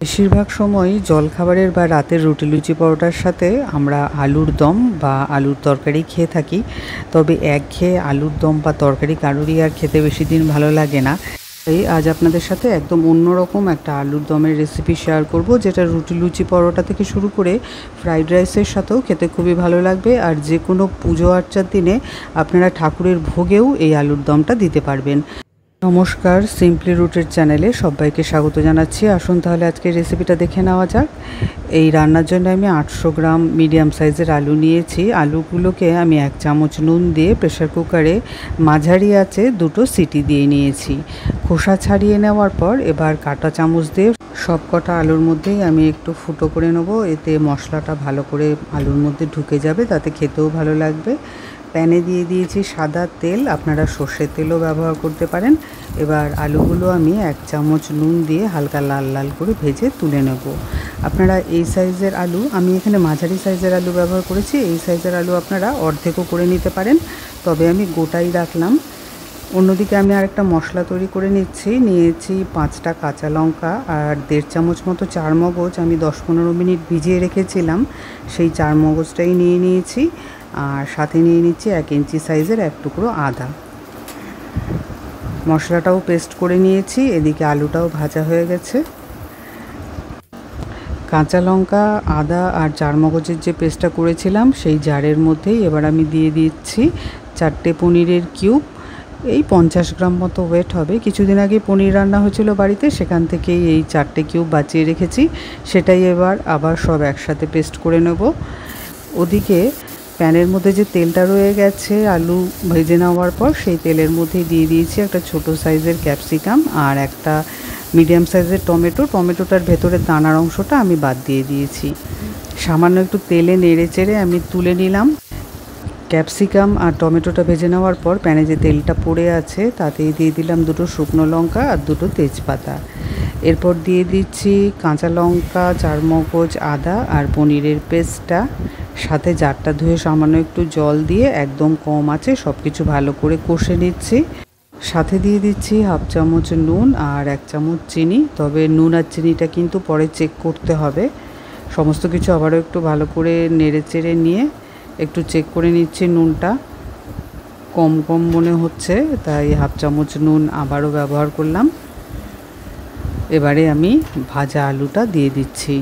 বেশিরভাগ সময়ই জলখাবারের বা রাতের রুটি লুচি পরোটার সাথে আমরা আলুর দম বা আলুর তরকারি খেয়ে থাকি। তবে একঘেয়ে আলুর দম বা তরকারি কারোরই আর খেতে বেশি দিন ভালো লাগে না। তাই আজ আপনাদের সাথে একদম অন্যরকম একটা আলুর দমের রেসিপি শেয়ার করব, যেটা রুটি লুচি পরোটা থেকে শুরু করে ফ্রাইড রাইসের সাথেও খেতে খুবই ভালো লাগবে। আর যে কোনো পুজো আর্চার দিনে আপনারা ঠাকুরের ভোগেও এই আলুর দমটা দিতে পারবেন। নমস্কার, সিম্পলি রুটের চ্যানেলে সবাইকে স্বাগত জানাচ্ছি। আসুন তাহলে আজকে রেসিপিটা দেখে নেওয়া যাক। এই রান্নার জন্য আমি 800 গ্রাম মিডিয়াম সাইজের আলু নিয়েছি। আলুগুলোকে আমি 1 চামচ নুন দিয়ে প্রেশার কুকারে মাঝারি আঁচে 2টো সিটি দিয়ে নিয়েছি। খোসা ছাড়িয়ে নেওয়ার পর এবার কাঁটা চামচ দিয়ে সব কটা আলুর মধ্যেই আমি একটু ফুটো করে নেব। এতে মশলাটা ভালো করে আলুর মধ্যে ঢুকে যাবে, তাতে খেতেও ভালো লাগবে। প্যানে দিয়ে দিয়েছি সাদা তেল, আপনারা সর্ষের তেলও ব্যবহার করতে পারেন। এবার আলুগুলো আমি 1 চামচ নুন দিয়ে হালকা লাল লাল করে ভেজে তুলে নেব। আপনারা এই সাইজের আলু, আমি এখানে মাঝারি সাইজের আলু ব্যবহার করেছি, এই সাইজের আলু আপনারা অর্ধেকও করে নিতে পারেন, তবে আমি গোটাই রাখলাম। অন্যদিকে আমি আরেকটা মশলা তৈরি করে নিয়েছি 5টা কাঁচা লঙ্কা আর 1.5 চামচ মতো চারমগজ আমি 10-15 মিনিট ভিজিয়ে রেখেছিলাম, সেই চারমগজটাই নিয়ে নিয়েছি। আর সাথে নিয়ে নিচ্ছি 1 ইঞ্চি সাইজের 1 টুকরো আদা। মশলাটাও পেস্ট করে নিয়েছি, এদিকে আলুটাও ভাজা হয়ে গেছে। কাঁচা লঙ্কা, আদা আর চারমগজের যে পেস্টটা করেছিলাম সেই জারের মধ্যেই এবার আমি দিয়ে দিচ্ছি 4টে পনিরের কিউব। এই 50 গ্রাম মতো ওয়েট হবে। কিছুদিন আগে পনির রান্না হয়েছিল বাড়িতে, সেখান থেকেই এই 4টে কিউব বাঁচিয়ে রেখেছি, সেটাই এবার আবার সব একসাথে পেস্ট করে নেব। ওদিকে প্যানের মধ্যে যে তেলটা রয়ে গেছে আলু ভেজে নেওয়ার পর, সেই তেলের মধ্যেই দিয়ে দিয়েছি একটা ছোট সাইজের ক্যাপসিকাম আর একটা মিডিয়াম সাইজের টমেটোটার ভেতরের দানার অংশটা আমি বাদ দিয়ে দিয়েছি। সামান্য একটু তেলে নেড়ে চেড়ে আমি তুলে নিলাম। ক্যাপসিকাম আর টমেটোটা ভেজে নেওয়ার পর প্যানে যে তেলটা পড়ে আছে তাতেই দিয়ে দিলাম 2টো শুকনো লঙ্কা আর 2টো তেজপাতা। এরপর দিয়ে দিচ্ছি কাঁচা লঙ্কা, চারমগজ, আদা আর পনিরের পেস্টটা। সাথে জারটা ধুয়ে সামান্য একটু জল দিয়ে একদম কম আঁচে সব কিছু ভালো করে কষে নিচ্ছি। সাথে দিয়ে দিচ্ছি 1/2 চামচ নুন আর 1 চামচ চিনি, তবে নুন আর চিনিটা কিন্তু পরে চেক করতে হবে। সমস্ত কিছু আবারও একটু ভালো করে নেড়ে চেড়ে নিয়ে একটু চেক করে নিচ্ছি নুনটা কম কম মনে হচ্ছে, তাই 1/2 চামচ নুন আবারও ব্যবহার করলাম। এবারে আমি ভাজা আলুটা দিয়ে দিচ্ছি।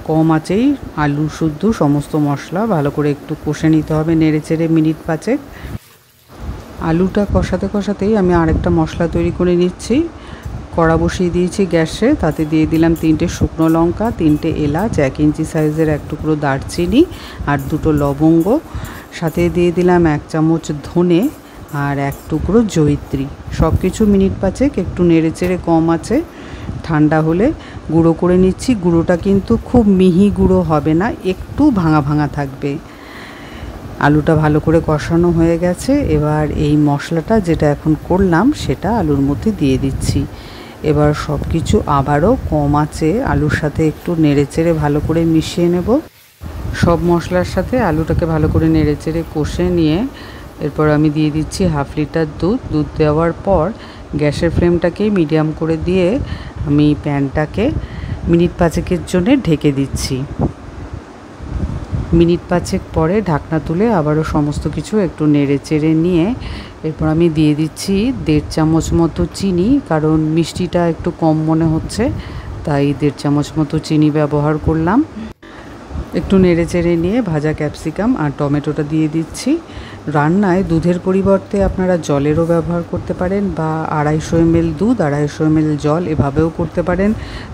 কম আঁচেই আলু শুদ্ধ সমস্ত মশলা ভালো করে একটু কষে নিতে হবে নেড়ে চেড়ে মিনিট 5। আলুটা কষাতে কষাতেই আমি আরেকটা মশলা তৈরি করে নিচ্ছি। কড়া বসিয়ে দিয়েছি গ্যাসে, তাতে দিয়ে দিলাম 3টে শুকনো লঙ্কা, 3টে এলাচ, 1 ইঞ্চি সাইজের 1 টুকরো দারচিনি আর 2টো লবঙ্গ। সাথে দিয়ে দিলাম 1 চামচ ধনে আর 1 টুকরো জয়িত্রী। সব কিছু মিনিট 5 একটু নেড়ে চেড়ে কম আছে ঠান্ডা হলে গুঁড়ো করে নিচ্ছি। গুঁড়োটা কিন্তু খুব মিহি গুঁড়ো হবে না, একটু ভাঙা ভাঙা থাকবে। আলুটা ভালো করে কষানো হয়ে গেছে, এবার এই মশলাটা যেটা এখন করলাম সেটা আলুর মধ্যে দিয়ে দিচ্ছি। এবার সব কিছু আবারও কম আঁচে আলুর সাথে একটু নেড়েচেড়ে ভালো করে মিশিয়ে নেব। সব মশলার সাথে আলুটাকে ভালো করে নেড়েচেড়ে কষে নিয়ে এরপর আমি দিয়ে দিচ্ছি 1/2 লিটার দুধ দেওয়ার পর গ্যাসের ফ্লেমটাকে মিডিয়াম করে দিয়ে আমি প্যানটাকে মিনিট 5 জন্য ঢেকে দিচ্ছি। মিনিট 5 পরে ঢাকনা তুলে আবারও সমস্ত কিছু একটু নেড়ে চেড়ে নিয়ে এরপর আমি দিয়ে দিচ্ছি 1.5 চামচ মতো চিনি, কারণ মিষ্টিটা একটু কম মনে হচ্ছে, তাই 1.5 চামচ মতো চিনি ব্যবহার করলাম। একটু নেড়ে চেড়ে নিয়ে ভাজা ক্যাপসিকাম আর টমেটোটা দিয়ে দিচ্ছি। রান্নায় দুধের পরিবর্তে আপনারা জলেরও ব্যবহার করতে পারেন, বা 250 ml দুধ 250 ml জল এভাবেও করতে পারেন।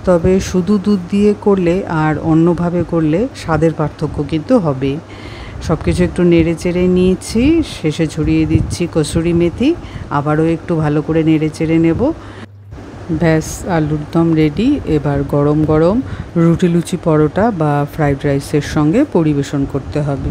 তবে শুধু দুধ দিয়ে করলে আর অন্যভাবে করলে স্বাদের পার্থক্য কিন্তু হবে। সব কিছু একটু নেড়ে চেড়ে নিয়েছি, শেষে ছড়িয়ে দিচ্ছি কসুরি মেথি। আবারও একটু ভালো করে নেড়ে চেড়ে নেব। ব্যাস, আলুর দম রেডি। এবার গরম গরম রুটি লুচি পরোটা বা ফ্রাইড রাইসের সঙ্গে পরিবেশন করতে হবে।